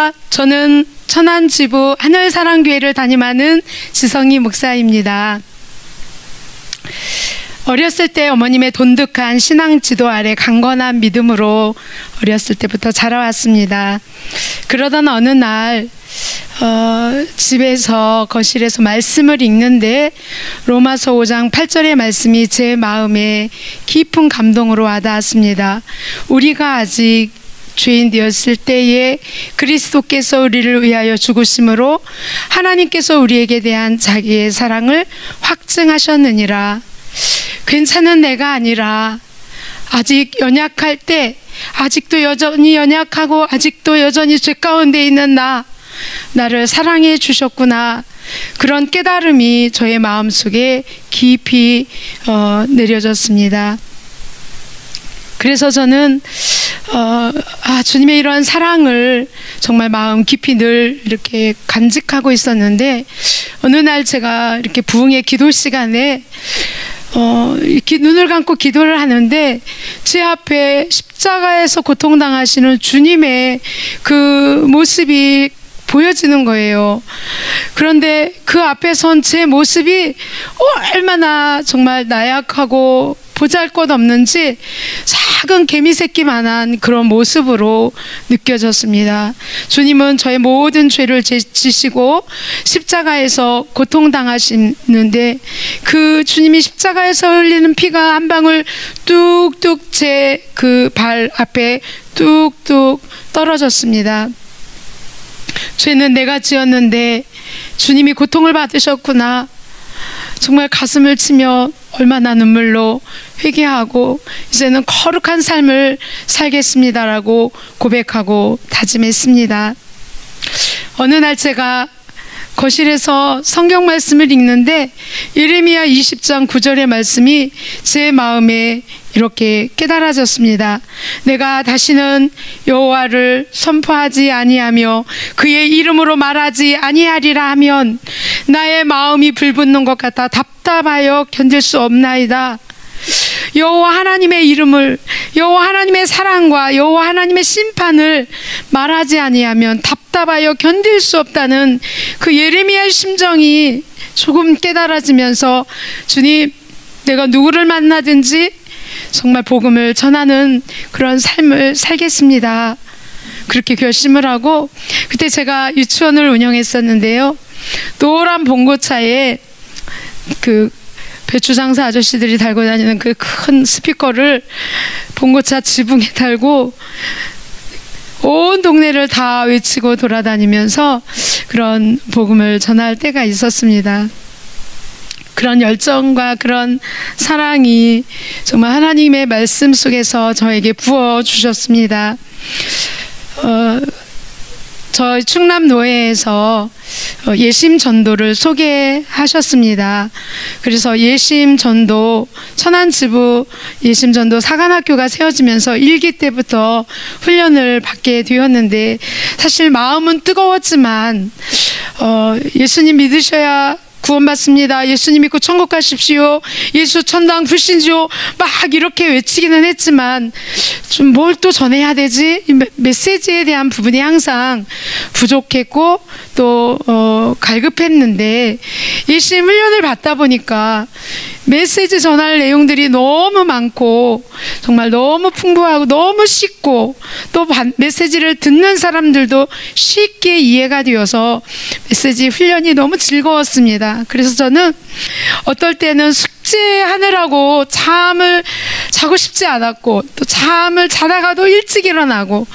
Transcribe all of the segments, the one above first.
안녕하십니까. 저는 천안지부 하늘사랑교회를 담임하는 지성희 목사입니다. 어렸을 때 어머님의 돈득한 신앙 지도 아래 강건한 믿음으로 어렸을 때부터 자라왔습니다. 그러던 어느 날 집에서 거실에서 말씀을 읽는데 로마서 5장 8절의 말씀이 제 마음에 깊은 감동으로 와닿았습니다. 우리가 아직 죄인 되었을 때에 그리스도께서 우리를 위하여 죽으심으로 하나님께서 우리에게 대한 자기의 사랑을 확증하셨느니라. 괜찮은 내가 아니라 아직 연약할 때, 아직도 여전히 연약하고 아직도 여전히 죄 가운데 있는 나를 사랑해 주셨구나. 그런 깨달음이 저의 마음속에 깊이 내려졌습니다. 그래서 저는 주님의 이러한 사랑을 정말 마음 깊이 늘 이렇게 간직하고 있었는데, 어느 날 제가 이렇게 부흥의 기도 시간에 이렇게 눈을 감고 기도를 하는데 제 앞에 십자가에서 고통당하시는 주님의 그 모습이 보여지는 거예요. 그런데 그 앞에 선 제 모습이 얼마나 정말 나약하고 보잘것없는지 작은 개미 새끼만한 그런 모습으로 느껴졌습니다. 주님은 저의 모든 죄를 지시고 십자가에서 고통당하시는데 그 주님이 십자가에서 흘리는 피가 한 방울 뚝뚝 제 그 발 앞에 뚝뚝 떨어졌습니다. 죄는 내가 지었는데 주님이 고통을 받으셨구나. 정말 가슴을 치며 얼마나 눈물로 회개하고 이제는 거룩한 삶을 살겠습니다라고 고백하고 다짐했습니다. 어느 날 제가 거실에서 성경 말씀을 읽는데 예레미야 20장 9절의 말씀이 제 마음에 이렇게 깨달아졌습니다. 내가 다시는 여호와를 선포하지 아니하며 그의 이름으로 말하지 아니하리라 하면 나의 마음이 불붙는 것 같아 답답하여 견딜 수 없나이다. 여호와 하나님의 이름을, 여호와 하나님의 사랑과 여호와 하나님의 심판을 말하지 아니하면 답답하여 견딜 수 없다는 그 예레미야의 심정이 조금 깨달아지면서 주님, 내가 누구를 만나든지 정말 복음을 전하는 그런 삶을 살겠습니다. 그렇게 결심을 하고, 그때 제가 유치원을 운영했었는데요, 노란 봉고차에 그 배추장사 아저씨들이 달고 다니는 그 큰 스피커를 봉고차 지붕에 달고 온 동네를 다 외치고 돌아다니면서 그런 복음을 전할 때가 있었습니다. 그런 열정과 그런 사랑이 정말 하나님의 말씀 속에서 저에게 부어주셨습니다. 저희 충남노회에서 예심전도를 소개하셨습니다. 그래서 예심전도, 천안지부 예심전도 사관학교가 세워지면서 1기 때부터 훈련을 받게 되었는데, 사실 마음은 뜨거웠지만 예수님 믿으셔야 구원받습니다. 예수님 믿고 천국 가십시오. 예수 천당 불신지요. 막 이렇게 외치기는 했지만 좀 뭘 또 전해야 되지? 메시지에 대한 부분이 항상 부족했고 또 갈급했는데, 예심 훈련을 받다 보니까 메시지 전할 내용들이 너무 많고 정말 너무 풍부하고 너무 쉽고 또 메시지를 듣는 사람들도 쉽게 이해가 되어서 메시지 훈련이 너무 즐거웠습니다. 그래서 저는 어떨 때는 숙제하느라고 잠을 자고 싶지 않았고, 또 잠을 자다가도 일찍 일어나고,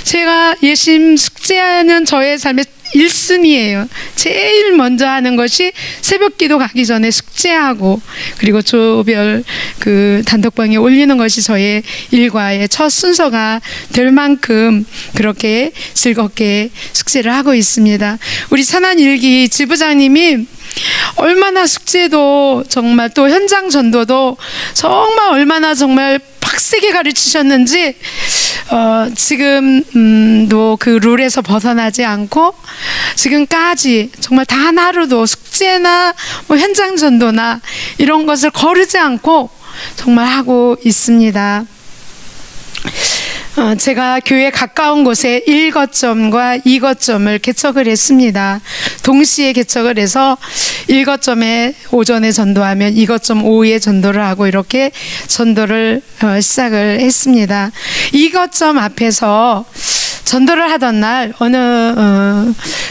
제가 예심 숙제하는 저의 삶의 1순위예요. 제일 먼저 하는 것이 새벽기도 가기 전에 숙제하고, 그리고 조별 그 단톡방에 올리는 것이 저의 일과의 첫 순서가 될 만큼 그렇게 즐겁게 숙제를 하고 있습니다. 우리 천안일기 지부장님이 얼마나 숙제도 정말 또 현장 전도도 정말 얼마나 정말 빡세게 가르치셨는지 지금도 그 룰에서 벗어나지 않고 지금까지 정말 단 하루도 숙제나 뭐 현장 전도나 이런 것을 거르지 않고 정말 하고 있습니다. 제가 교회 가까운 곳에 1거점과 2거점을 개척을 했습니다. 동시에 개척을 해서 1거점에 오전에 전도하면 2거점 오후에 전도를 하고 이렇게 전도를 시작을 했습니다. 2거점 앞에서 전도를 하던 날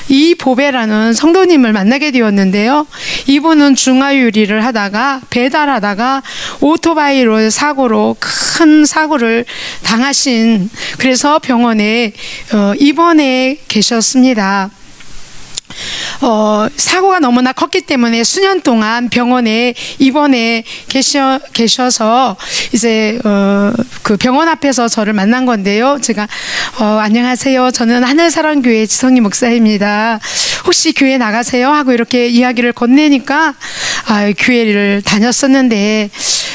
이보배라는 성도님을 만나게 되었는데요. 이분은 중화요리를 하다가 배달하다가 오토바이로 사고로 큰 사고를 당하신, 그래서 병원에 입원해 계셨습니다. 사고가 너무나 컸기 때문에 수년 동안 병원에 입원해 계셔서 이제 그 병원 앞에서 저를 만난 건데요. 제가 안녕하세요. 저는 하늘사랑교회 지성희 목사입니다. 혹시 교회 나가세요? 하고 이렇게 이야기를 건네니까 교회를 다녔었는데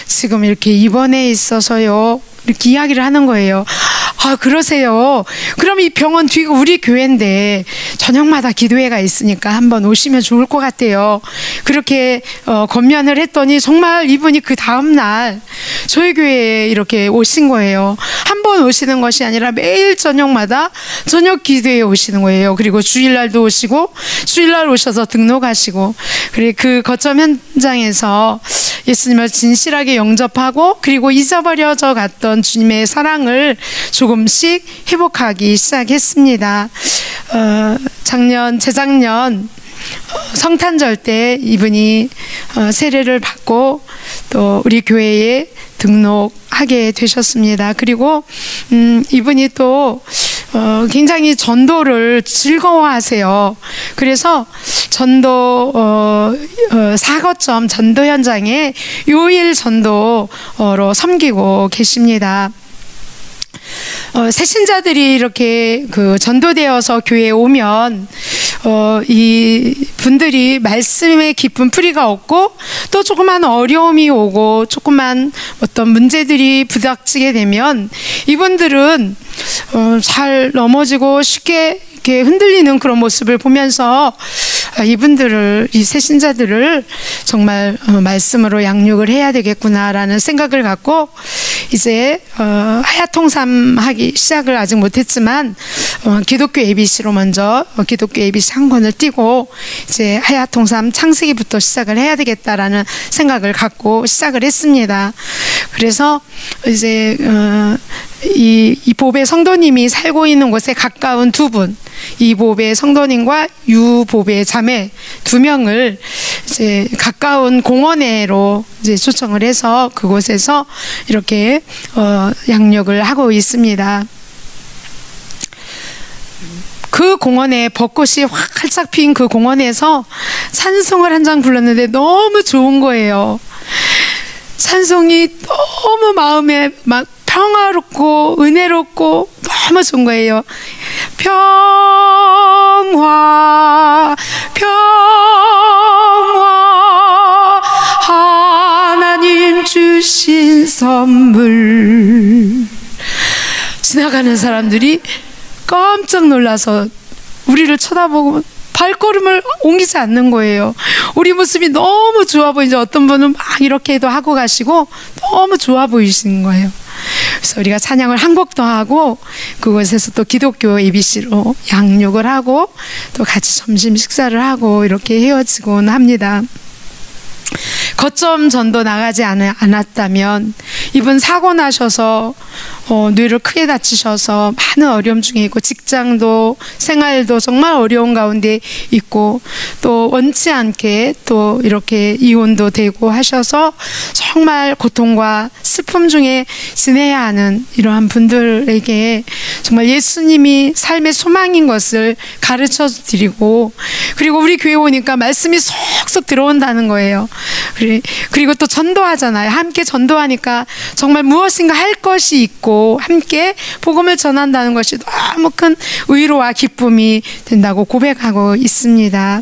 지금 이렇게 입원해 있어서요. 이렇게 이야기를 하는 거예요. 그러세요. 그럼 이 병원 뒤가 우리 교회인데 저녁마다 기도회가 있으니까 한번 오시면 좋을 것 같아요. 그렇게 권면을 했더니 정말 이분이 그 다음날 저희 교회에 이렇게 오신 거예요. 한 번 오시는 것이 아니라 매일 저녁마다 저녁 기도회에 오시는 거예요. 그리고 주일날도 오시고 주일날 오셔서 등록하시고, 그리고 그 거점 현장에서 예수님을 진실하게 영접하고 그리고 잊어버려져 갔던 주님의 사랑을 조금씩 회복하기 시작했습니다. 재작년 성탄절 때 이분이 세례를 받고 또 우리 교회에 등록하게 되셨습니다. 그리고 이분이 또 굉장히 전도를 즐거워하세요. 그래서 전도 4거점 전도 현장에 요일 전도로 섬기고 계십니다. 새신자들이 이렇게 전도되어서 교회에 오면 이 분들이 말씀의 깊은 풀이가 없고 또 조그만 어려움이 오고 조그만 어떤 문제들이 부닥치게 되면 이분들은 잘 넘어지고 쉽게 이렇게 흔들리는 그런 모습을 보면서 이 새신자들을 정말 말씀으로 양육을 해야 되겠구나라는 생각을 갖고 이제 하야통삼하기 시작을 아직 못했지만 기독교 ABC로 먼저 기독교 ABC 한 권을 띄고 이제 하야통삼 창세기부터 시작을 해야 되겠다라는 생각을 갖고 시작을 했습니다. 그래서 이제 이보배 성도님이 살고 있는 곳에 가까운 두 분, 이보배 성도님과 유보배 자매 2명을 이제 가까운 공원에로 이제 초청을 해서 그곳에서 이렇게 양육을 하고 있습니다. 그 공원에 벚꽃이 활짝 핀 그 공원에서 찬송을 한 장 불렀는데 너무 좋은 거예요. 찬송이 너무 마음에 막 평화롭고 은혜롭고 너무 좋은 거예요. 평화 평화 하나님 주신 선물. 지나가는 사람들이 깜짝 놀라서 우리를 쳐다보고 발걸음을 옮기지 않는 거예요. 우리 모습이 너무 좋아 보이는데 어떤 분은 막 이렇게도 하고 가시고 너무 좋아 보이시는 거예요. 그래서 우리가 찬양을 한 곡 더 하고 그곳에서 또 기독교 ABC로 양육을 하고 또 같이 점심 식사를 하고 이렇게 헤어지곤 합니다. 거점 전도 나가지 않았다면 이분 사고 나셔서 뇌를 크게 다치셔서 많은 어려움 중에 있고 직장도 생활도 정말 어려운 가운데 있고 또 원치 않게 또 이렇게 이혼도 되고 하셔서 정말 고통과 슬픔 중에 지내야 하는 이러한 분들에게 정말 예수님이 삶의 소망인 것을 가르쳐 드리고, 그리고 우리 교회 오니까 말씀이 쏙쏙 들어온다는 거예요. 그리고 또 전도하잖아요. 함께 전도하니까 정말 무엇인가 할 것이 있고 함께 복음을 전한다는 것이 너무 큰 위로와 기쁨이 된다고 고백하고 있습니다.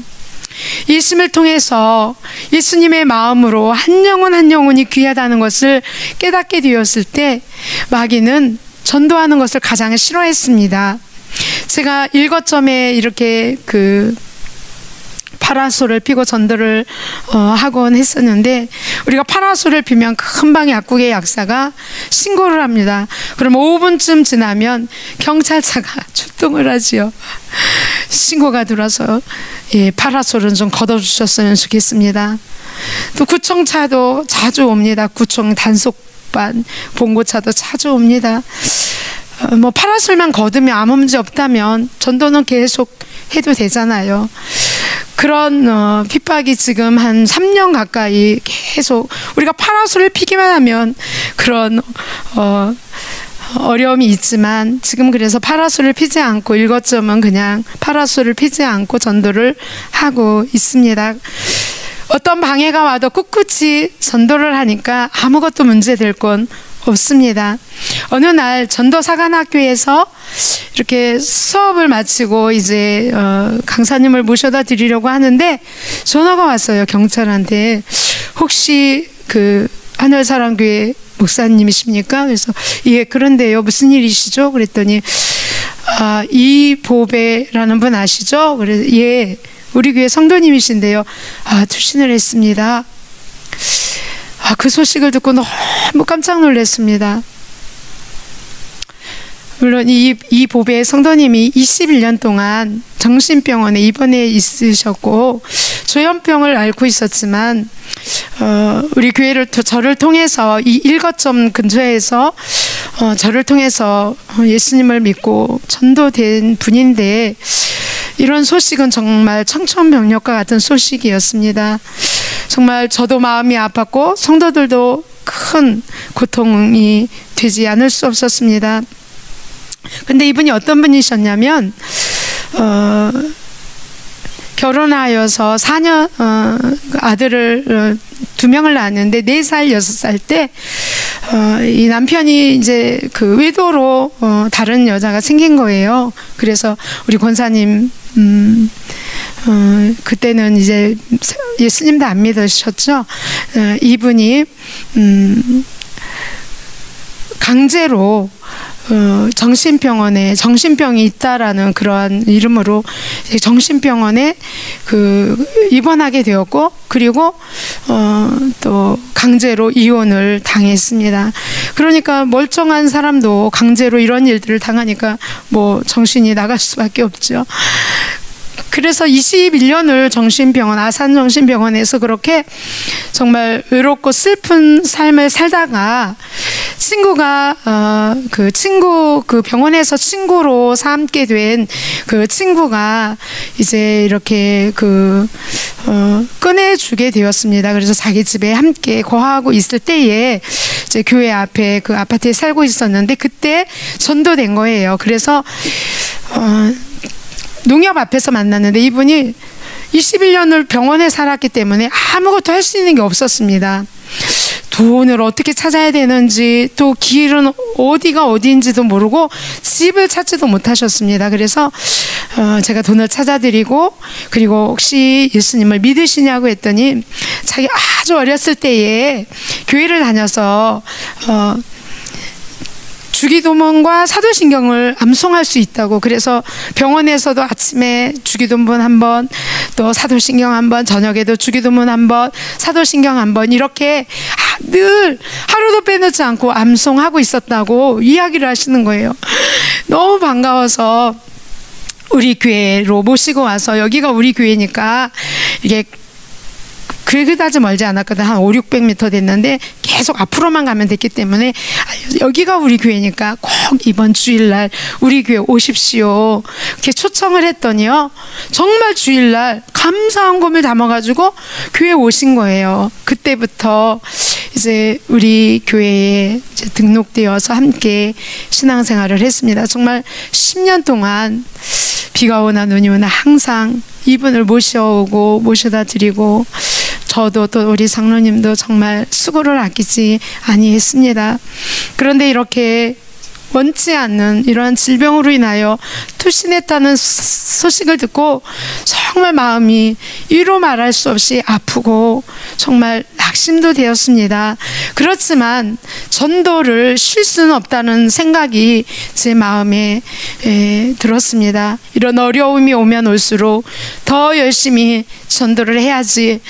예수님을 통해서 예수님의 마음으로 한 영혼 한 영혼이 귀하다는 것을 깨닫게 되었을 때 마귀는 전도하는 것을 가장 싫어했습니다. 제가 1거점에 이렇게 파라솔을 피고 전도를 하곤 했었는데, 우리가 파라솔을 피면 금방 약국의 약사가 신고를 합니다. 그럼 5분쯤 지나면 경찰차가 출동을 하지요. 신고가 들어서 파라솔은 좀 걷어주셨으면 좋겠습니다. 또 구청차도 자주 옵니다. 구청 단속반 봉고차도 자주 옵니다. 뭐 파라솔만 걷으면 아무 문제 없다면 전도는 계속 해도 되잖아요. 그런 핍박이 지금 한 3년 가까이 계속, 우리가 파라솔을 피기만 하면 그런 어려움이 있지만, 지금 그래서 파라솔을 피지 않고, 일거점은 그냥 파라솔을 피지 않고 전도를 하고 있습니다. 어떤 방해가 와도 꿋꿋이 전도를 하니까 아무것도 문제될 건 없습니다. 어느 날 전도사관학교에서 이렇게 수업을 마치고 이제 강사님을 모셔다 드리려고 하는데 전화가 왔어요. 경찰한테. 혹시 그 하늘사랑교회 목사님이십니까? 그래서 예, 그런데요. 무슨 일이시죠? 그랬더니 이보배라는 분 아시죠? 그래서 예, 우리 교회 성도님이신데요. 투신을 했습니다. 그 소식을 듣고 너무 깜짝 놀랐습니다. 물론 이 보배 성도님이 21년 동안 정신병원에 입원해 있으셨고 조현병을 앓고 있었지만, 우리 교회를 저를 통해서 이 일거점 근처에서 저를 통해서 예수님을 믿고 전도된 분인데, 이런 소식은 정말 청천벽력과 같은 소식이었습니다. 정말 저도 마음이 아팠고 성도들도 큰 고통이 되지 않을 수 없었습니다. 근데 이분이 어떤 분이셨냐면, 결혼하여서 4년 아들을 2명을 낳았는데 4살 6살 때 이 남편이 이제 그 외도로 다른 여자가 생긴 거예요. 그래서 우리 권사님 그때는 이제 예수님도 안 믿으셨죠. 이분이 강제로 정신병원에 정신병이 있다라는 그러한 이름으로 정신병원에 입원하게 되었고, 그리고 또 강제로 이혼을 당했습니다. 그러니까 멀쩡한 사람도 강제로 이런 일들을 당하니까 뭐 정신이 나갈 수밖에 없죠. 그래서 21년을 정신병원, 아산정신병원에서 그렇게 정말 외롭고 슬픈 삶을 살다가 친구가 그 병원에서 친구로 삼게 된 그 친구가 이제 이렇게 꺼내주게 되었습니다. 그래서 자기 집에 함께 거하고 있을 때에 이제 교회 앞에 그 아파트에 살고 있었는데 그때 전도된 거예요. 그래서 농협 앞에서 만났는데 이분이 21년을 병원에 살았기 때문에 아무것도 할 수 있는 게 없었습니다. 돈을 어떻게 찾아야 되는지, 또 길은 어디가 어디인지도 모르고 집을 찾지도 못하셨습니다. 그래서 제가 돈을 찾아드리고, 그리고 혹시 예수님을 믿으시냐고 했더니 자기 아주 어렸을 때에 교회를 다녀서 주기도문과 사도신경을 암송할 수 있다고, 그래서 병원에서도 아침에 주기도문 한 번, 또 사도신경 한 번, 저녁에도 주기도문 한 번, 사도신경 한 번, 이렇게 늘 하루도 빼놓지 않고 암송하고 있었다고 이야기를 하시는 거예요. 너무 반가워서 우리 교회로 모시고 와서, 여기가 우리 교회니까 이게 그다지 멀지 않았거든. 한 500-600m 됐는데 계속 앞으로만 가면 됐기 때문에 여기가 우리 교회니까 꼭 이번 주일날 우리 교회 오십시오, 이렇게 초청을 했더니요, 정말 주일날 감사한 금을 담아가지고 교회에 오신 거예요. 그때부터 이제 우리 교회에 이제 등록되어서 함께 신앙생활을 했습니다. 정말 10년 동안 비가 오나 눈이 오나 항상 이분을 모셔오고 모셔다 드리고, 저도 또 우리 장로님도 정말 수고를 아끼지 아니했습니다. 그런데 이렇게 원치 않는 이러한 질병으로 인하여 투신했다는 소식을 듣고 정말 마음이 이루 말할 수 없이 아프고 정말 낙심도 되었습니다. 그렇지만 전도를 쉴 수는 없다는 생각이 제 마음에 들었습니다. 이런 어려움이 오면 올수록 더 열심히 전도를 해야지.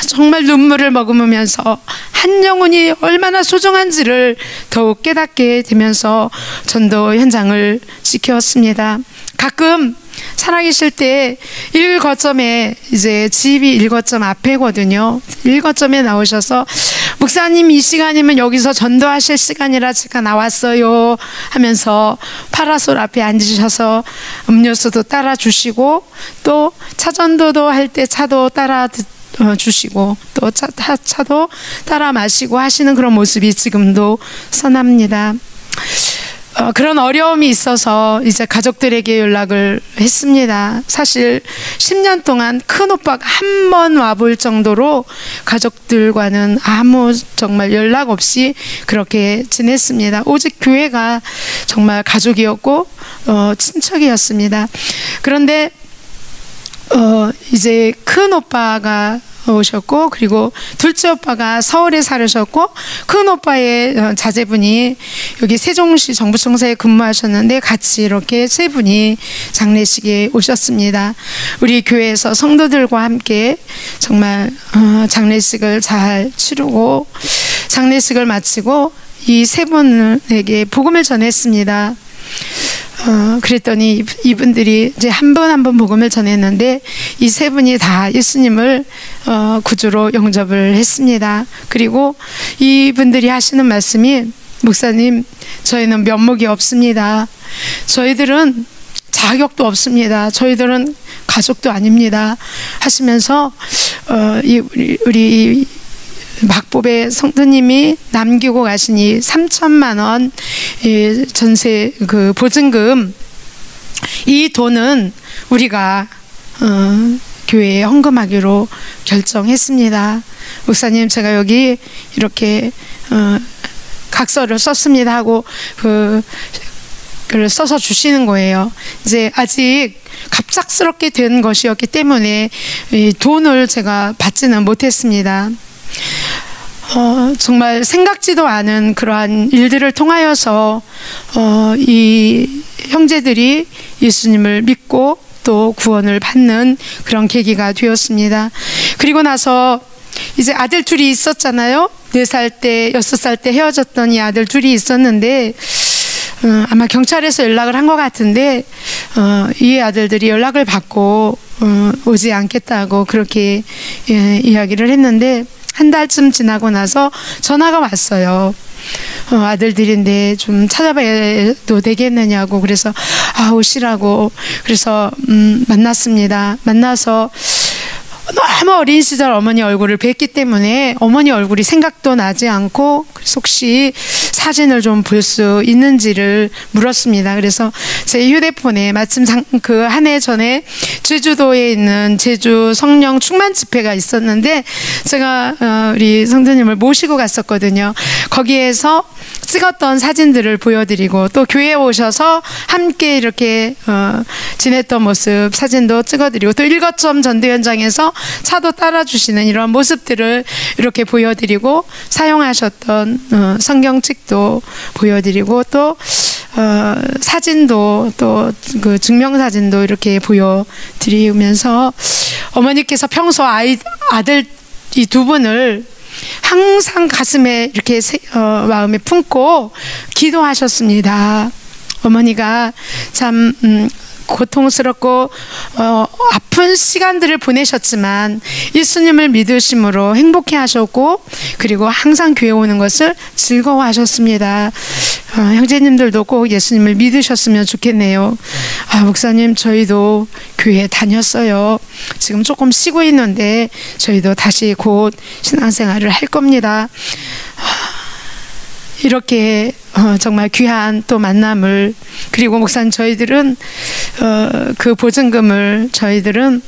정말 눈물을 머금으면서 한 영혼이 얼마나 소중한지를 더욱 깨닫게 되면서 전도 현장을 지켰습니다. 가끔 살아계실 때 1거점에 이제 집이 1거점 앞에거든요. 1거점에 나오셔서 목사님 이 시간이면 여기서 전도하실 시간이라 제가 나왔어요 하면서 파라솔 앞에 앉으셔서 음료수도 따라 주시고 또 차전도도 할 때 차도 따라 주시고 또 차도 따라 마시고 하시는 그런 모습이 지금도 선합니다. 그런 어려움이 있어서 이제 가족들에게 연락을 했습니다. 사실 10년 동안 큰 오빠가 한 번 와볼 정도로 가족들과는 아무 정말 연락 없이 그렇게 지냈습니다. 오직 교회가 정말 가족이었고 친척이었습니다. 그런데 이제 큰 오빠가 오셨고 그리고 둘째 오빠가 서울에 살으셨고 큰 오빠의 자제분이 여기 세종시 정부청사에 근무하셨는데 같이 이렇게 세 분이 장례식에 오셨습니다. 우리 교회에서 성도들과 함께 정말 장례식을 잘 치르고 장례식을 마치고 이 세 분에게 복음을 전했습니다. 그랬더니 이분들이 이제 한 분 한 분 복음을 전했는데 이 세 분이 다 예수님을 구주로 영접을 했습니다. 그리고 이분들이 하시는 말씀이 목사님 저희는 면목이 없습니다. 저희들은 자격도 없습니다. 저희들은 가족도 아닙니다 하시면서 우리 막법의 성도님이 남기고 가신 이 3천만 원 전세 그 보증금 이 돈은 우리가 교회에 헌금하기로 결정했습니다. 목사님 제가 여기 이렇게 각서를 썼습니다 하고 그걸 써서 주시는 거예요. 이제 아직 갑작스럽게 된 것이었기 때문에 이 돈을 제가 받지는 못했습니다. 정말 생각지도 않은 그러한 일들을 통하여서 이 형제들이 예수님을 믿고 또 구원을 받는 그런 계기가 되었습니다. 그리고 나서 이제 아들 둘이 있었잖아요. 4살 때 6살 때 헤어졌던 이 아들 둘이 있었는데 아마 경찰에서 연락을 한 것 같은데 이 아들들이 연락을 받고 오지 않겠다고 그렇게 이야기를 했는데 한 달쯤 지나고 나서 전화가 왔어요. 아들들인데 좀 찾아봐도 되겠느냐고. 그래서 오시라고. 그래서 만났습니다. 만나서 너무 어린 시절 어머니 얼굴을 뵀기 때문에 어머니 얼굴이 생각도 나지 않고 그래서 혹시 사진을 좀 볼 수 있는지를 물었습니다. 그래서 제 휴대폰에 마침 그 한 해 전에 제주도에 있는 제주 성령 충만 집회가 있었는데 제가 우리 성도님을 모시고 갔었거든요. 거기에서 찍었던 사진들을 보여드리고 또 교회에 오셔서 함께 이렇게 지냈던 모습 사진도 찍어드리고 또 1거점 전도 현장에서 차도 따라주시는 이런 모습들을 이렇게 보여드리고 사용하셨던 성경책도 보여드리고 또 사진도 또 그 증명사진도 이렇게 보여드리면서 어머니께서 평소 아들 이 두 분을 항상 가슴에 이렇게 마음에 품고 기도하셨습니다. 어머니가 참 고통스럽고 아픈 시간들을 보내셨지만 예수님을 믿으심으로 행복해 하셨고 그리고 항상 교회 오는 것을 즐거워하셨습니다. 형제님들도 꼭 예수님을 믿으셨으면 좋겠네요. 목사님 저희도 교회 다녔어요. 지금 조금 쉬고 있는데 저희도 다시 곧 신앙생활을 할 겁니다. 이렇게 정말 귀한 또 만남을 그리고 목사님 저희들은 그 보증금을 저희들은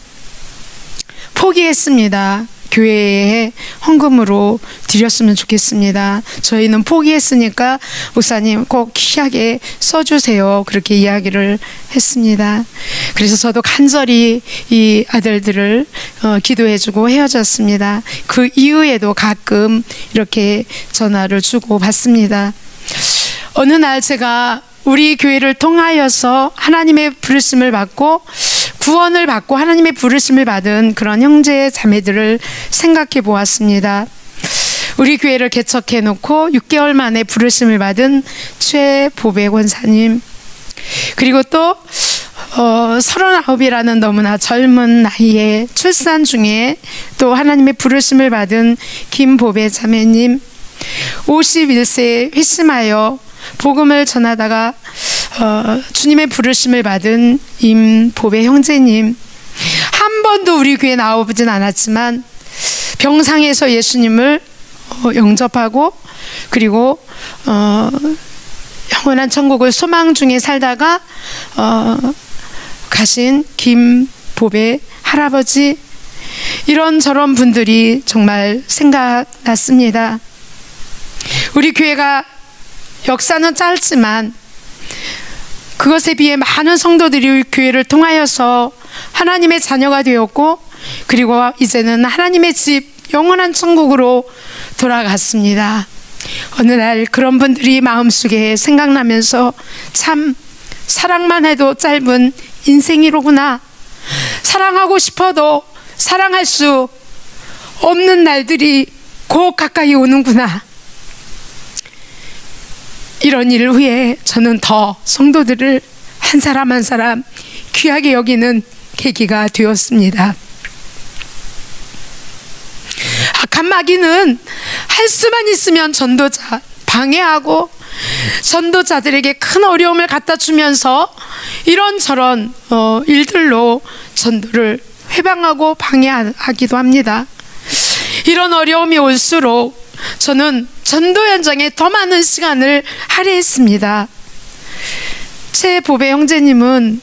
포기했습니다. 교회에 헌금으로 드렸으면 좋겠습니다. 저희는 포기했으니까 목사님 꼭 귀하게 써주세요. 그렇게 이야기를 했습니다. 그래서 저도 간절히 이 아들들을 기도해주고 헤어졌습니다. 그 이후에도 가끔 이렇게 전화를 주고 받습니다. 어느 날 제가 우리 교회를 통하여서 하나님의 부르심을 받고 구원을 받고 하나님의 부르심을 받은 그런 형제 자매들을 생각해 보았습니다. 우리 교회를 개척해 놓고 6개월 만에 부르심을 받은 최보배 권사님, 그리고 또 39이라는 너무나 젊은 나이에 출산 중에 또 하나님의 부르심을 받은 김보배 자매님, 51세에 회심하여 복음을 전하다가 주님의 부르심을 받은 임보배 형제님, 한 번도 우리 교회에 나오진 않았지만 병상에서 예수님을 영접하고 그리고 영원한 천국을 소망 중에 살다가 가신 김보배 할아버지, 이런저런 분들이 정말 생각났습니다. 우리 교회가 역사는 짧지만 그것에 비해 많은 성도들이 교회를 통하여서 하나님의 자녀가 되었고 그리고 이제는 하나님의 집 영원한 천국으로 돌아갔습니다. 어느 날 그런 분들이 마음속에 생각나면서 참 사랑만 해도 짧은 인생이로구나, 사랑하고 싶어도 사랑할 수 없는 날들이 곧 가까이 오는구나, 이런 일을 위해 저는 더 성도들을 한 사람 한 사람 귀하게 여기는 계기가 되었습니다. 악한 마귀는 할 수만 있으면 전도자 방해하고 전도자들에게 큰 어려움을 갖다 주면서 이런저런 일들로 전도를 회방하고 방해하기도 합니다. 이런 어려움이 올수록 저는 전도 현장에 더 많은 시간을 할애했습니다. 최보배 형제님은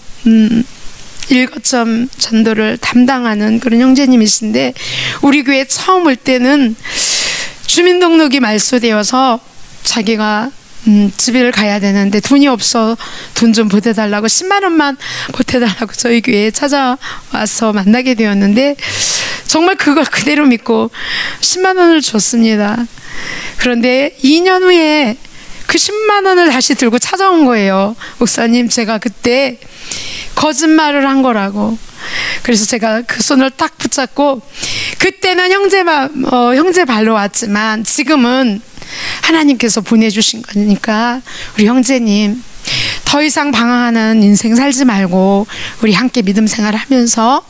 일거점 전도를 담당하는 그런 형제님이신데 우리 교회 처음 올 때는 주민등록이 말소되어서 자기가 집을 가야 되는데 돈이 없어 돈 좀 보태달라고 10만 원만 보태달라고 저희 교회에 찾아와서 만나게 되었는데 정말 그걸 그대로 믿고 10만 원을 줬습니다. 그런데 2년 후에 그 10만 원을 다시 들고 찾아온 거예요. 목사님, 제가 그때 거짓말을 한 거라고. 그래서 제가 그 손을 딱 붙잡고, 그때는 형제 발로 왔지만 지금은 하나님께서 보내주신 거니까 우리 형제님 더 이상 방황하는 인생 살지 말고 우리 함께 믿음 생활하면서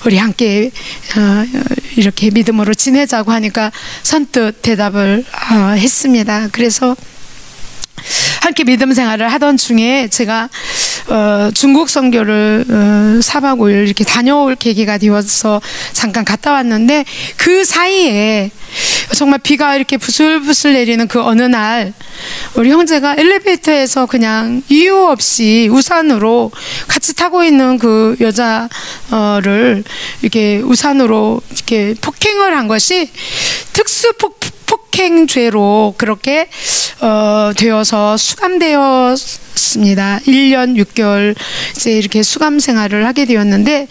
우리 함께 이렇게 믿음으로 지내자고 하니까 선뜻 대답을 했습니다. 그래서 함께 믿음 생활을 하던 중에 제가 중국 선교를 4박 5일 이렇게 다녀올 계기가 되어서 잠깐 갔다 왔는데 그 사이에 정말 비가 이렇게 부슬부슬 내리는 그 어느 날 우리 형제가 엘리베이터에서 그냥 이유 없이 우산으로 같이 타고 있는 그 여자를 이렇게 우산으로 이렇게 폭행을 한 것이 폭행죄로 그렇게 되어서 수감되었습니다. 1년 6개월 이제 이렇게 수감 생활을 하게 되었는데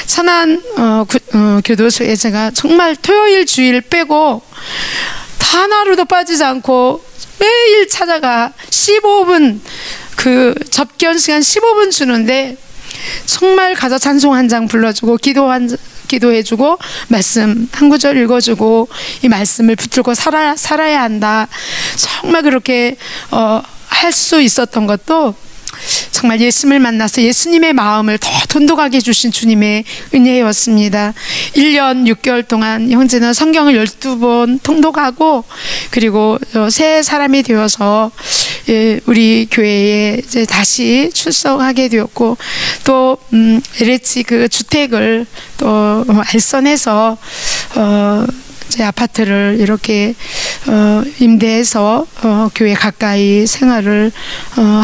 천안 교도소에 제가 정말 토요일 주일 빼고 단 하루도 빠지지 않고 매일 찾아가 15분 그 접견 시간 15분 주는데 정말 가서 찬송 한 장 불러주고 기도해주고 말씀 한 구절 읽어주고 이 말씀을 붙들고 살아야 한다. 정말 그렇게 할 수 있었던 것도 정말 예수님을 만나서 예수님의 마음을 더 돈독하게 해주신 주님의 은혜였습니다. 1년 6개월 동안 형제는 성경을 12번 통독하고 그리고 새 사람이 되어서 우리 교회에 이제 다시 출석하게 되었고 또 LH 그 주택을 또 알선해서 제 아파트를 이렇게 임대해서 교회 가까이 생활을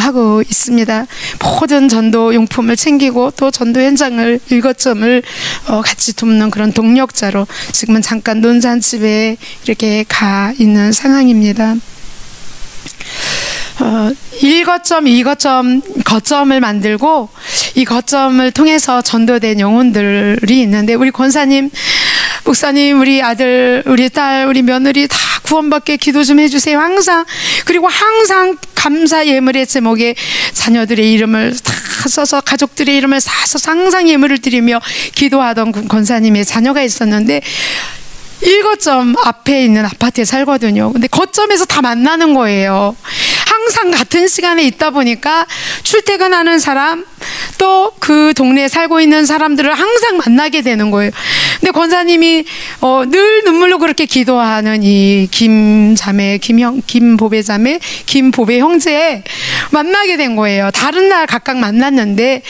하고 있습니다. 모든 전도 용품을 챙기고 또 전도 현장을 일거점을 같이 돕는 그런 동력자로 지금은 잠깐 논산집에 이렇게 가 있는 상황입니다. 1거점, 2거점, 거점을 만들고 이 거점을 통해서 전도된 영혼들이 있는데, 우리 권사님, 목사님, 우리 아들, 우리 딸, 우리 며느리 다 구원받게 기도 좀 해주세요. 항상. 그리고 항상 감사 예물의 제목에 자녀들의 이름을 다 써서, 가족들의 이름을 다 써서 항상 예물을 드리며 기도하던 권사님의 자녀가 있었는데, 1거점 앞에 있는 아파트에 살거든요. 근데 거점에서 다 만나는 거예요. 항상 같은 시간에 있다 보니까 출퇴근하는 사람, 또 그 동네에 살고 있는 사람들을 항상 만나게 되는 거예요. 근데 권사님이 늘 눈물로 그렇게 기도하는 이 김자매, 김보배 자매, 김보배 형제 만나게 된 거예요. 다른 날 각각 만났는데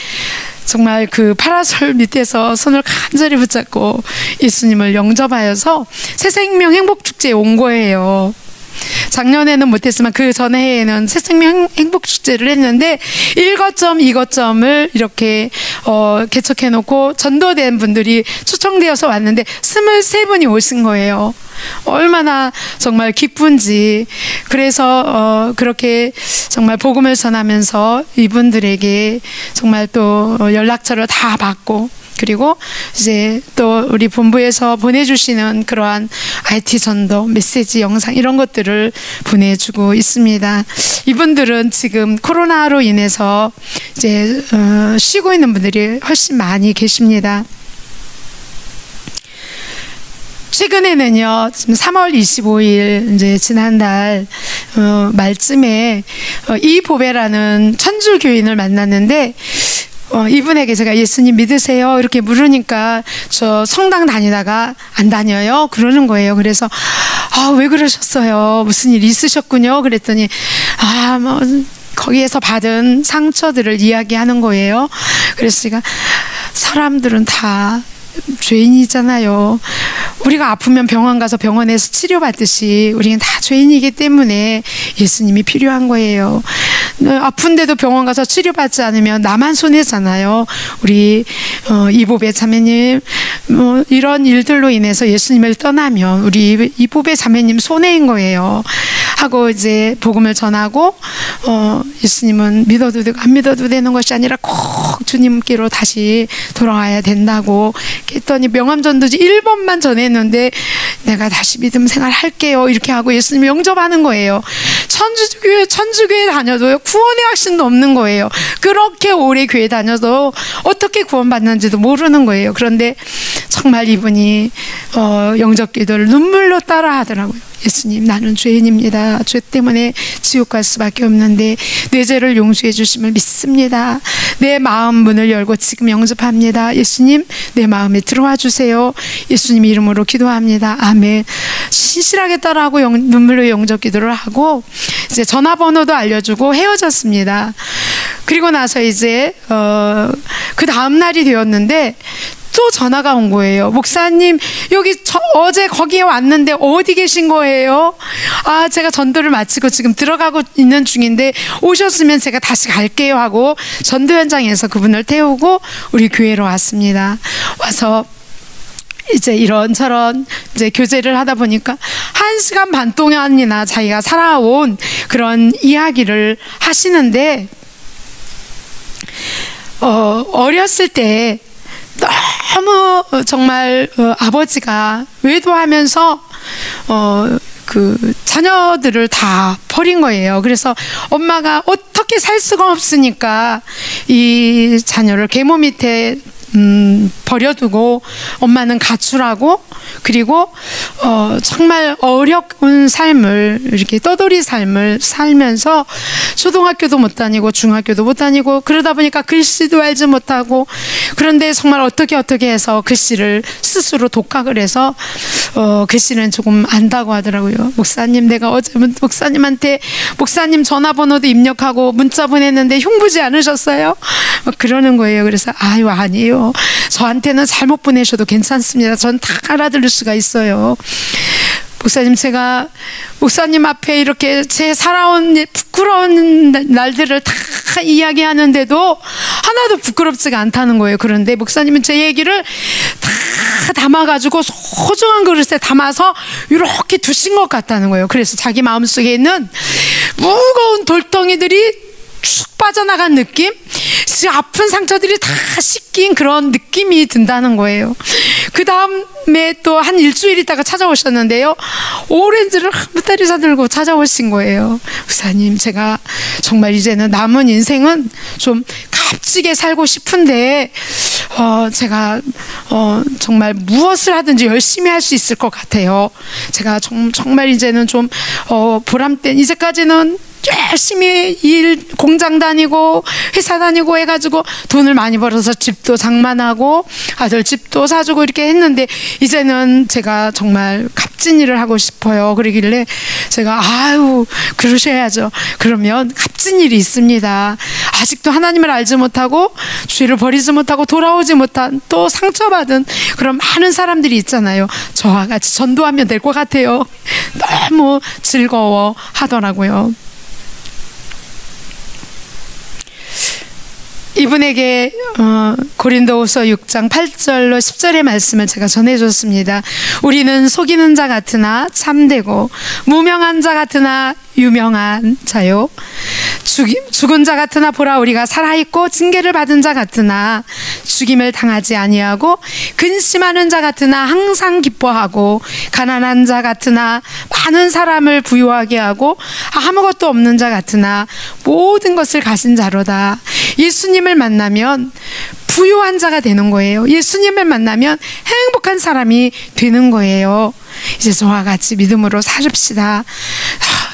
정말 그 파라솔 밑에서 손을 간절히 붙잡고 예수님을 영접하여서 새생명 행복축제에 온 거예요. 작년에는 못했지만 그 전에 해에는 새생명 행복축제를 했는데 1거점, 2거점을 이렇게 개척해놓고 전도된 분들이 초청되어서 왔는데 23분이 오신 거예요. 얼마나 정말 기쁜지. 그래서 그렇게 정말 복음을 전하면서 이분들에게 정말 또 연락처를 다 받고, 그리고 이제 또 우리 본부에서 보내주시는 그러한 IT 전도, 메시지, 영상 이런 것들을 보내주고 있습니다. 이분들은 지금 코로나로 인해서 이제 쉬고 있는 분들이 훨씬 많이 계십니다. 최근에는요, 지금 3월 25일 이제 지난달 말쯤에 이보배라는 천주교인을 만났는데, 이분에게 제가 예수님 믿으세요? 이렇게 물으니까 저 성당 다니다가 안 다녀요? 그러는 거예요. 그래서 왜 그러셨어요? 무슨 일 있으셨군요? 그랬더니 뭐 거기에서 받은 상처들을 이야기하는 거예요. 그래서 제가 사람들은 다 죄인이잖아요. 우리가 아프면 병원 가서 병원에서 치료받듯이 우리는 다 죄인이기 때문에 예수님이 필요한 거예요. 아픈데도 병원 가서 치료받지 않으면 나만 손해잖아요. 우리 이보배 자매님 이런 일들로 인해서 예수님을 떠나면 우리 이보배 자매님 손해인 거예요. 하고 이제 복음을 전하고 예수님은 믿어도 되고 안 믿어도 되는 것이 아니라 꼭 주님께로 다시 돌아와야 된다고 했더니 명함전도지 1번만 전했는데 내가 다시 믿음 생활 할게요 이렇게 하고 예수님이 영접하는 거예요. 천주교회 다녀도요 구원의 확신도 없는 거예요. 그렇게 오래 교회 다녀도 어떻게 구원받는지도 모르는 거예요. 그런데 정말 이분이 영접기도를 눈물로 따라 하더라고요. 예수님, 나는 죄인입니다. 죄 때문에 지옥 갈 수밖에 없는데 내 죄를 용서해 주심을 믿습니다. 내 마음 문을 열고 지금 영접합니다. 예수님, 내 마음에 들어와 주세요. 예수님 이름으로 기도합니다. 아멘. 신실하게 따라하고 눈물로 영접 기도를 하고 이제 전화번호도 알려주고 헤어졌습니다. 그리고 나서 이제 그 다음 날이 되었는데 또 전화가 온 거예요. 목사님, 여기 어제 거기에 왔는데 어디 계신 거예요? 제가 전도를 마치고 지금 들어가고 있는 중인데 오셨으면 제가 다시 갈게요 하고 전도 현장에서 그분을 태우고 우리 교회로 왔습니다. 와서 이제 이런저런 이제 교제를 하다 보니까 1시간 반 동안이나 자기가 살아온 그런 이야기를 하시는데 어렸을 때 너무 정말 아버지가 외도하면서 그 자녀들을 다 버린 거예요. 그래서 엄마가 어떻게 살 수가 없으니까 이 자녀를 계모 밑에 버려두고 엄마는 가출하고 그리고 정말 어려운 삶을 이렇게 떠돌이 삶을 살면서 초등학교도 못 다니고 중학교도 못 다니고 그러다 보니까 글씨도 알지 못하고 그런데 정말 어떻게 해서 글씨를 스스로 독학을 해서 글씨는 조금 안다고 하더라고요. 목사님, 내가 어제 목사님한테 목사님 전화번호도 입력하고 문자 보냈는데 흉보지 않으셨어요? 막 그러는 거예요. 그래서 아니에요. 저한테는 잘못 보내셔도 괜찮습니다. 전 다 알아들을 수가 있어요. 목사님, 제가 목사님 앞에 이렇게 제 살아온 부끄러운 날들을 다 이야기하는데도 하나도 부끄럽지가 않다는 거예요. 그런데 목사님은 제 얘기를 다 담아가지고 소중한 그릇에 담아서 이렇게 두신 것 같다는 거예요. 그래서 자기 마음속에 있는 무거운 돌덩이들이 쭉 빠져나간 느낌? 아픈 상처들이 다 씻긴 그런 느낌이 든다는 거예요. 그 다음에 또 한 일주일 있다가 찾아오셨는데요, 오렌지를 한 보따리 사들고 찾아오신 거예요. 목사님, 제가 정말 이제는 남은 인생은 좀 값지게 살고 싶은데 제가 정말 무엇을 하든지 열심히 할 수 있을 것 같아요. 제가 정말 이제는 좀 보람된, 이제까지는 열심히 공장 다니고 회사 다니고 해가지고 돈을 많이 벌어서 집도 장만하고 아들 집도 사주고 이렇게 했는데, 이제는 제가 정말 값진 일을 하고 싶어요. 그러길래 제가 아유, 그러셔야죠. 그러면 값진 일이 있습니다. 아직도 하나님을 알지 못하고 죄를 버리지 못하고 돌아오지 못한, 또 상처받은 그런 많은 사람들이 있잖아요. 저와 같이 전도하면 될 것 같아요. 너무 즐거워 하더라고요. 이분에게 고린도후서 6장 8절로 10절의 말씀을 제가 전해줬습니다. 우리는 속이는 자 같으나 참되고 무명한 자 같으나 유명한 자요, 죽은 자 같으나 보라 우리가 살아있고 징계를 받은 자 같으나 죽임을 당하지 아니하고, 근심하는 자 같으나 항상 기뻐하고, 가난한 자 같으나 많은 사람을 부유하게 하고, 아무것도 없는 자 같으나 모든 것을 가진 자로다. 예수님을 만나면 부유한 자가 되는 거예요. 예수님을 만나면 행복한 사람이 되는 거예요. 이제 저와 같이 믿음으로 살읍시다.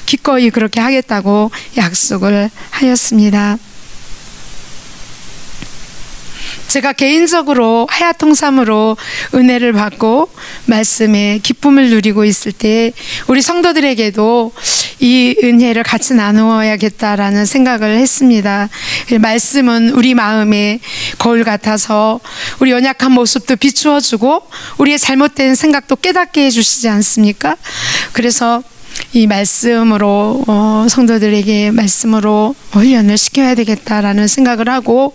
기꺼이 그렇게 하겠다고 약속을 하였습니다. 제가 개인적으로 하야통삼으로 은혜를 받고 말씀에 기쁨을 누리고 있을 때 우리 성도들에게도 이 은혜를 같이 나누어야겠다라는 생각을 했습니다. 말씀은 우리 마음에 거울 같아서 우리 연약한 모습도 비추어주고 우리의 잘못된 생각도 깨닫게 해주시지 않습니까? 그래서 이 말씀으로 성도들에게 말씀으로 훈련을 시켜야 되겠다라는 생각을 하고,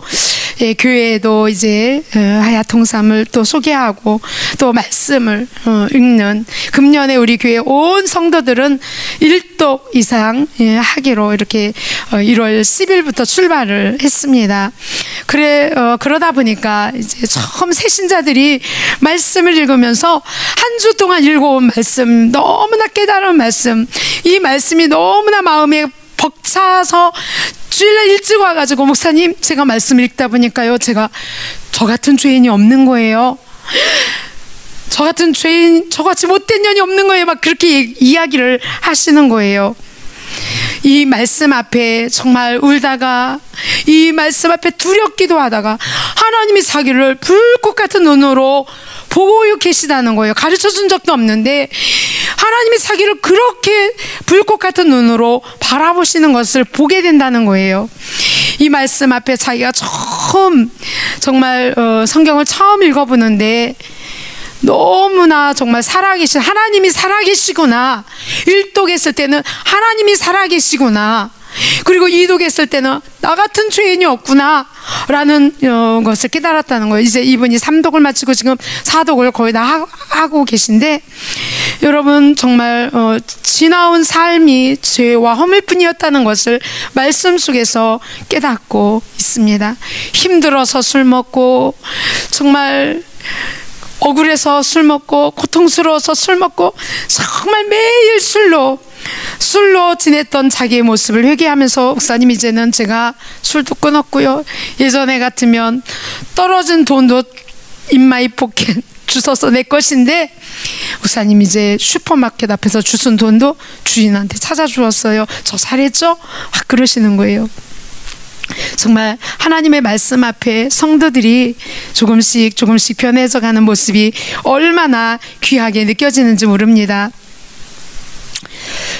교회에도 이제 하야통삼을 또 소개하고 또 말씀을 읽는, 금년에 우리 교회 온 성도들은 1독 이상 하기로 이렇게 1월 10일부터 출발을 했습니다. 그러다 보니까 이제 처음 새신자들이 말씀을 읽으면서 한 주 동안 읽어온 말씀, 너무나 깨달은 말씀, 이 말씀이 너무나 마음에 벅차서 주일날 일찍 와가지고, 목사님, 제가 말씀 읽다 보니까요, 저 같은 죄인이 없는 거예요. 저 같은 죄인, 저같이 못된 년이 없는 거예요. 막 그렇게 이야기를 하시는 거예요. 이 말씀 앞에 정말 울다가, 이 말씀 앞에 두렵기도 하다가 하나님이 자기를 불꽃 같은 눈으로 보고 계시다는 거예요. 가르쳐 준 적도 없는데 하나님이 자기를 그렇게 불꽃 같은 눈으로 바라보시는 것을 보게 된다는 거예요. 이 말씀 앞에 자기가 정말 성경을 처음 읽어보는데 너무나 정말 살아계신 하나님이 살아계시구나, 1독했을 때는 하나님이 살아계시구나, 그리고 2독했을 때는 나 같은 죄인이 없구나 라는 것을 깨달았다는 거예요. 이제 이분이 3독을 마치고 지금 4독을 거의 다 하고 계신데, 여러분 정말 지나온 삶이 죄와 허물뿐이었다는 것을 말씀 속에서 깨닫고 있습니다. 힘들어서 술 먹고, 정말 억울해서 술 먹고, 고통스러워서 술 먹고, 정말 매일 술로 지냈던 자기의 모습을 회개하면서, 목사님, 이제는 제가 술도 끊었고요, 예전에 같으면 떨어진 돈도 인마이 포켓 주워서 내 것인데, 목사님, 이제 슈퍼마켓 앞에서 주운 돈도 주인한테 찾아주었어요. 저 잘했죠? 그러시는 거예요. 정말 하나님의 말씀 앞에 성도들이 조금씩 변해져 가는 모습이 얼마나 귀하게 느껴지는지 모릅니다.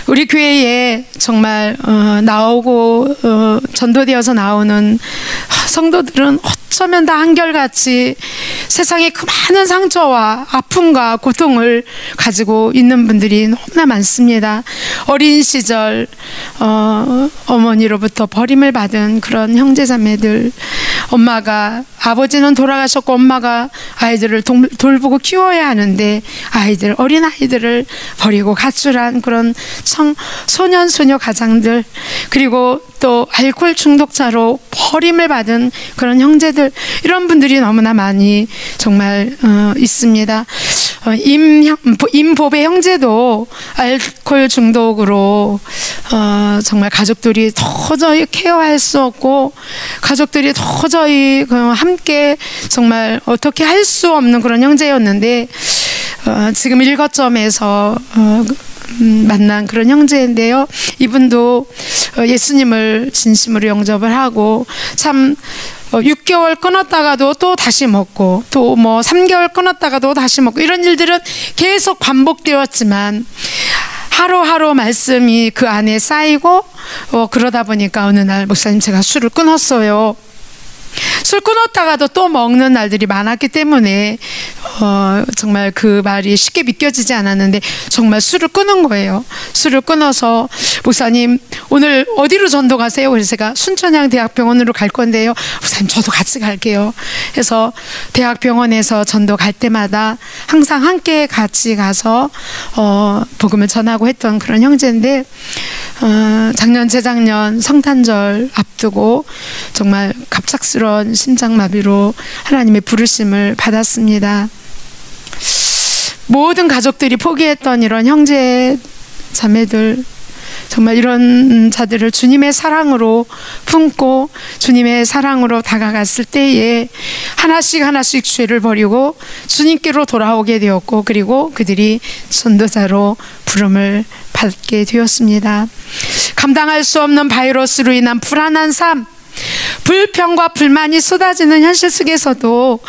우리 교회에 정말 나오고 전도되어서 나오는 성도들은 어쩌면 다 한결같이 세상에 그 많은 상처와 아픔과 고통을 가지고 있는 분들이 너무나 많습니다. 어린 시절 어머니로부터 버림을 받은 그런 형제자매들, 엄마가, 아버지는 돌아가셨고 엄마가 아이들을 돌보고 키워야 하는데 어린 아이들을 버리고 가출한 그런 소년 소녀 가장들, 그리고 또 알코올 중독자로 버림을 받은 그런 형제들, 이런 분들이 너무나 많이 정말 있습니다. 임보배 형제도 알코올 중독으로 정말 가족들이 도저히 케어할 수 없고, 가족들이 도저히 함께 정말 어떻게 할 수 없는 그런 형제였는데, 지금 일거점에서 만난 그런 형제인데요. 이분도 예수님을 진심으로 영접을 하고, 참 6개월 끊었다가도 또 다시 먹고, 또 뭐 3개월 끊었다가도 다시 먹고, 이런 일들은 계속 반복되었지만 하루하루 말씀이 그 안에 쌓이고, 그러다 보니까 어느 날, 목사님 제가 술을 끊었어요. 술 끊었다가도 또 먹는 날들이 많았기 때문에 정말 그 말이 쉽게 믿겨지지 않았는데, 정말 술을 끊은 거예요. 술을 끊어서, 목사님 오늘 어디로 전도 가세요? 그래서 제가 순천향대학병원으로 갈 건데요, 목사님 저도 같이 갈게요. 그래서 대학병원에서 전도 갈 때마다 항상 함께 같이 가서 복음을 전하고 했던 그런 형제인데, 작년 재작년 성탄절 앞두고 정말 갑작스러운 심장마비로 하나님의 부르심을 받았습니다. 모든 가족들이 포기했던 이런 형제 자매들, 정말 이런 자들을 주님의 사랑으로 품고 주님의 사랑으로 다가갔을 때에 하나씩 죄를 버리고 주님께로 돌아오게 되었고, 그리고 그들이 전도자로 부름을 받게 되었습니다. 감당할 수 없는 바이러스로 인한 불안한 삶, 불평과 불만이 쏟아지는 현실 속에서도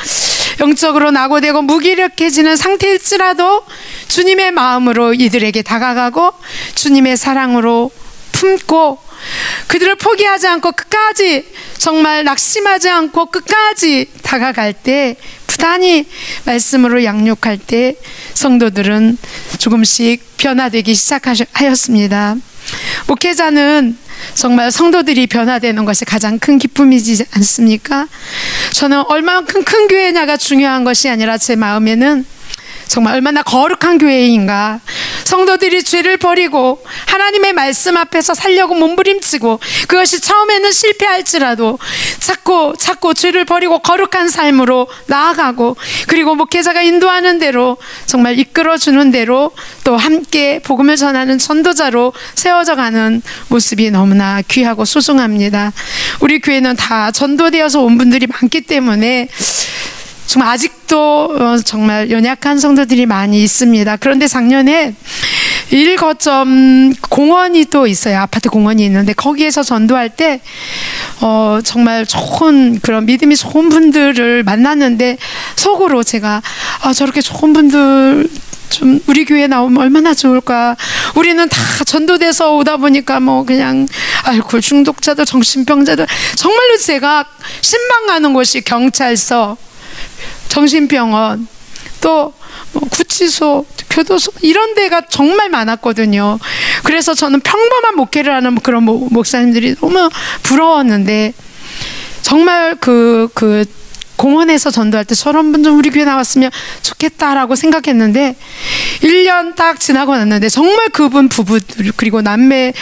영적으로 낙오되고 무기력해지는 상태일지라도 주님의 마음으로 이들에게 다가가고 주님의 사랑으로 품고, 그들을 포기하지 않고 끝까지, 정말 낙심하지 않고 끝까지 다가갈 때, 부단히 말씀으로 양육할 때 성도들은 조금씩 변화되기 시작하였습니다. 목회자는 정말 성도들이 변화되는 것이 가장 큰 기쁨이지 않습니까? 저는 얼마만큼 큰 교회냐가 중요한 것이 아니라 제 마음에는 정말 얼마나 거룩한 교회인가, 성도들이 죄를 버리고 하나님의 말씀 앞에서 살려고 몸부림치고, 그것이 처음에는 실패할지라도 자꾸 죄를 버리고 거룩한 삶으로 나아가고, 그리고 목회자가 인도하는 대로, 정말 이끌어주는 대로 또 함께 복음을 전하는 전도자로 세워져 가는 모습이 너무나 귀하고 소중합니다. 우리 교회는 다 전도되어서 온 분들이 많기 때문에 정말 아직도 정말 연약한 성도들이 많이 있습니다. 그런데 작년에 일거점 공원이 또 있어요. 아파트 공원이 있는데 거기에서 전도할 때 정말 좋은, 그런 믿음이 좋은 분들을 만났는데, 속으로 제가 저렇게 좋은 분들 좀 우리 교회에 나오면 얼마나 좋을까. 우리는 다 전도돼서 오다 보니까 뭐 그냥 알코올 중독자들, 정신병자들, 정말로 제가 신방가는 곳이 경찰서, 정신병원, 또 뭐 구치소, 교도소, 이런 데가 정말 많았거든요. 그래서 저는 평범한 목회를 하는 그런 목사님들이 너무 부러웠는데, 정말 그 공원에서 전도할 때 저런 분 좀 우리 교회 나왔으면 좋겠다라고 생각했는데, 1년 딱 지나고 났는데 정말 그분 부부들, 그리고 남매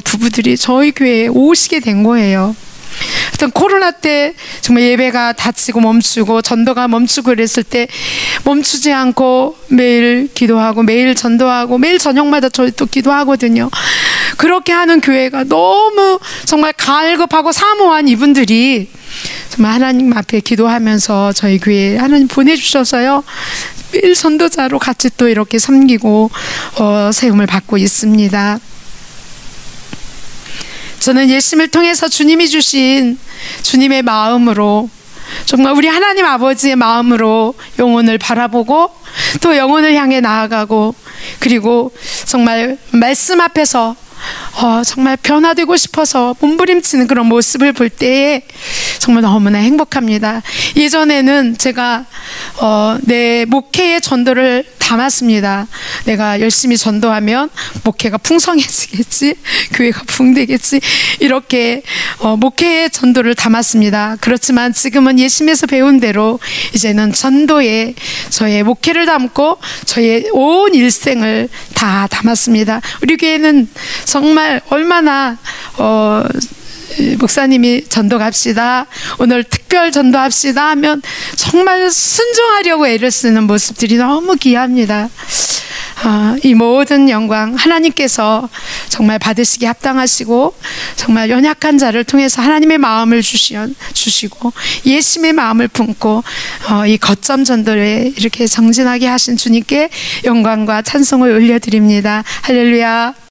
부부들이 저희 교회에 오시게 된 거예요. 하여튼 코로나 때 정말 예배가 닫히고 멈추고 전도가 멈추고 그랬을 때 멈추지 않고 매일 기도하고 매일 전도하고 매일 저녁마다 저희 또 기도하거든요. 그렇게 하는 교회가 너무 정말 갈급하고 사모한 이분들이 정말 하나님 앞에 기도하면서 저희 교회에 하나님 보내주셔서요, 매일 전도자로 같이 또 이렇게 섬기고 세움을 받고 있습니다. 저는 예수님을 통해서 주님이 주신 주님의 마음으로, 정말 우리 하나님 아버지의 마음으로 영혼을 바라보고 또 영혼을 향해 나아가고, 그리고 정말 말씀 앞에서 정말 변화되고 싶어서 몸부림치는 그런 모습을 볼 때에 정말 너무나 행복합니다. 예전에는 제가 내 목회의 전도를 담았습니다. 내가 열심히 전도하면 목회가 풍성해지겠지, 교회가 부흥되겠지, 이렇게 목회의 전도를 담았습니다. 그렇지만 지금은 예심에서 배운 대로 이제는 전도에 저의 목회를 담고 저의 온 일생을 다 담았습니다. 우리 교회는 정말 얼마나 목사님이 전도 갑시다, 오늘 특별 전도합시다 하면 정말 순종하려고 애를 쓰는 모습들이 너무 귀합니다. 이 모든 영광 하나님께서 정말 받으시기 합당하시고, 정말 연약한 자를 통해서 하나님의 마음을 주시고 예심의 마음을 품고 이 거점 전도에 이렇게 정진하게 하신 주님께 영광과 찬송을 올려드립니다. 할렐루야.